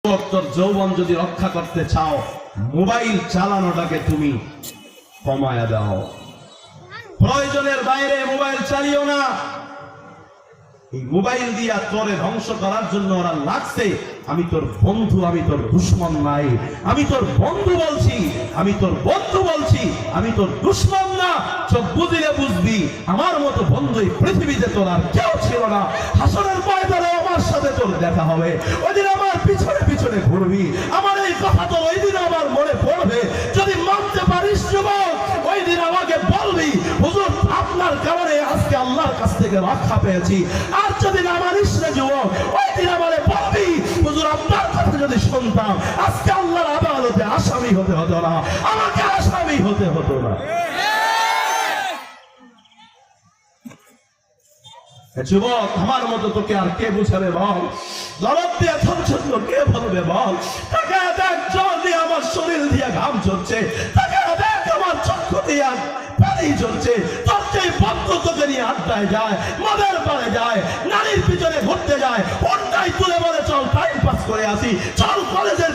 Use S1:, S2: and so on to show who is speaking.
S1: তোর যৌবন যদি রক্ষা করতে চাও, মোবাইল চালানোটাকে তুমি কমায়া দাও। প্রয়োজনের বাইরে মোবাইল চালিও না। এই মোবাইল দিয়া তোরে ধ্বংস করার জন্য ওরা লাগছে। আমি তোর বন্ধু, আমি তোর দুশ্মন নাই। আমি তোর বন্ধু বলছি, আমি তোর বন্ধু বলছি, আমি তোর দুশ্মন না। চোখ বুঝিলে বুঝবি, আমার মতো বন্ধু এই পৃথিবীতে তোর আর কেউ ছিল না। হাসরের ময়দানে আমার সাথে তোর দেখা হবে, ওই দিন আমার পিছনে পিছনে ঘুরবি। আমার এই কথা তো ওই দিন আমার মনে পড়বে। যদি মানতে পারিস যুবক, ওই দিন আমাকে বলবি, হুজুর আপনার কারণে আজকে আল্লাহর কাছ থেকে রক্ষা পেয়েছি। আর যদি না মানিস না যুবক, ওই দিন আমারে বলবি, হুজুর আপনার কথা যদি শুনতাম আজকে আল্লাহর আদালতে আসামি হতে হতো না, আমাকে আসামি হতে হতো না। যুবক, আমার মতো তোকে আর কে বুঝাবে বল? দরদ দিয়ে তোর জন্য কে বলবে বল? তাকে দেখ, জল দিয়ে আমার শরীর দিয়ে ঘাম ঝরছে, তাকে দেখ আমার চক্ষু দিয়ে পানি ঝরছে। তোর সেই বন্ধু তোকে নিয়ে আড্ডায় যায়, মদের পারে যায়, নারীর পিছনে ঘুরতে যায়, ওটাই তুলে বলে চল টাইম পাস করে আসি, চল কলেজের